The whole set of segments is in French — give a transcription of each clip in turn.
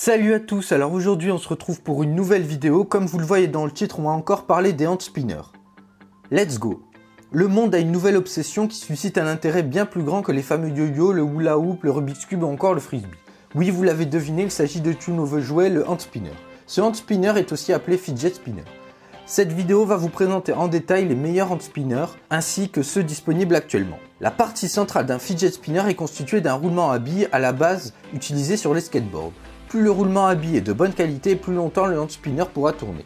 Salut à tous, alors aujourd'hui on se retrouve pour une nouvelle vidéo. Comme vous le voyez dans le titre, on va encore parler des hand spinners. Let's go. Le monde a une nouvelle obsession qui suscite un intérêt bien plus grand que les fameux yo-yo, le hula hoop, le Rubik's Cube ou encore le frisbee. Oui, vous l'avez deviné, il s'agit de tout nouveau jouet, le hand spinner. Ce hand spinner est aussi appelé fidget spinner. Cette vidéo va vous présenter en détail les meilleurs hand spinners ainsi que ceux disponibles actuellement. La partie centrale d'un fidget spinner est constituée d'un roulement à billes à la base utilisé sur les skateboards. Plus le roulement à billes est de bonne qualité, plus longtemps le hand spinner pourra tourner.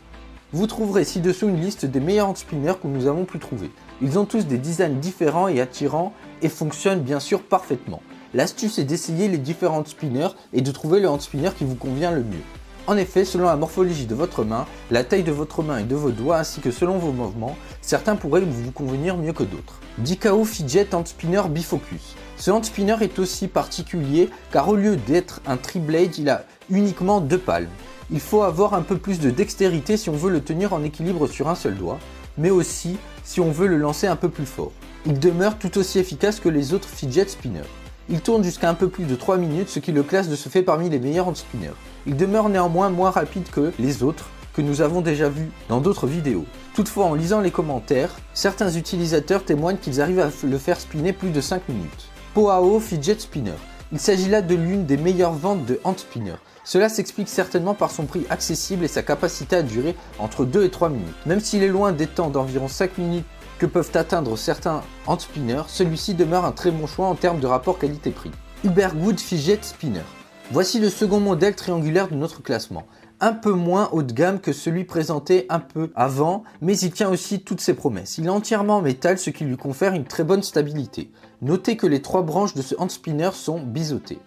Vous trouverez ci-dessous une liste des meilleurs hand spinners que nous avons pu trouver. Ils ont tous des designs différents et attirants et fonctionnent bien sûr parfaitement. L'astuce est d'essayer les différents hand spinners et de trouver le hand spinner qui vous convient le mieux. En effet, selon la morphologie de votre main, la taille de votre main et de vos doigts ainsi que selon vos mouvements, certains pourraient vous convenir mieux que d'autres. DKO Fidget Hand Spinner Bifocus. Ce hand spinner est aussi particulier car au lieu d'être un tri-blade, il a uniquement deux palmes. Il faut avoir un peu plus de dextérité si on veut le tenir en équilibre sur un seul doigt, mais aussi si on veut le lancer un peu plus fort. Il demeure tout aussi efficace que les autres fidget spinners. Il tourne jusqu'à un peu plus de 3 minutes, ce qui le classe de ce fait parmi les meilleurs hand spinners. Il demeure néanmoins moins rapide que les autres que nous avons déjà vus dans d'autres vidéos. Toutefois, en lisant les commentaires, certains utilisateurs témoignent qu'ils arrivent à le faire spinner plus de 5 minutes. Poao Fidget Spinner. Il s'agit là de l'une des meilleures ventes de hand spinners. Cela s'explique certainement par son prix accessible et sa capacité à durer entre 2 et 3 minutes. Même s'il est loin des temps d'environ 5 minutes que peuvent atteindre certains hand spinners, celui-ci demeure un très bon choix en termes de rapport qualité-prix. Uberwood Fidget Spinner. Voici le second modèle triangulaire de notre classement. Un peu moins haut de gamme que celui présenté un peu avant, mais il tient aussi toutes ses promesses. Il est entièrement en métal, ce qui lui confère une très bonne stabilité. Notez que les 3 branches de ce hand spinner sont biseautées.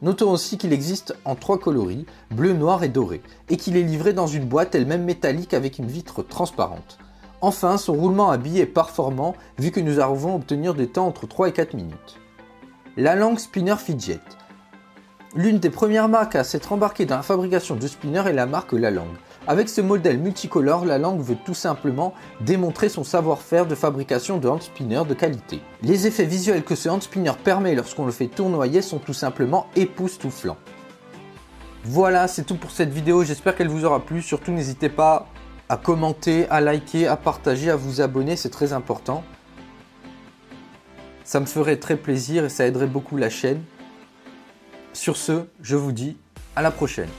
Notons aussi qu'il existe en 3 coloris, bleu, noir et doré, et qu'il est livré dans une boîte elle-même métallique avec une vitre transparente. Enfin, son roulement à billes est performant vu que nous arrivons à obtenir des temps entre 3 et 4 minutes. La langue Spinner Fidget. L'une des premières marques à s'être embarquée dans la fabrication de spinners est la marque La Langue. Avec ce modèle multicolore, La Langue veut tout simplement démontrer son savoir-faire de fabrication de hand spinners de qualité. Les effets visuels que ce hand spinner permet lorsqu'on le fait tournoyer sont tout simplement époustouflants. Voilà, c'est tout pour cette vidéo, j'espère qu'elle vous aura plu. Surtout n'hésitez pas à commenter, à liker, à partager, à vous abonner, c'est très important. Ça me ferait très plaisir et ça aiderait beaucoup la chaîne. Sur ce, je vous dis à la prochaine.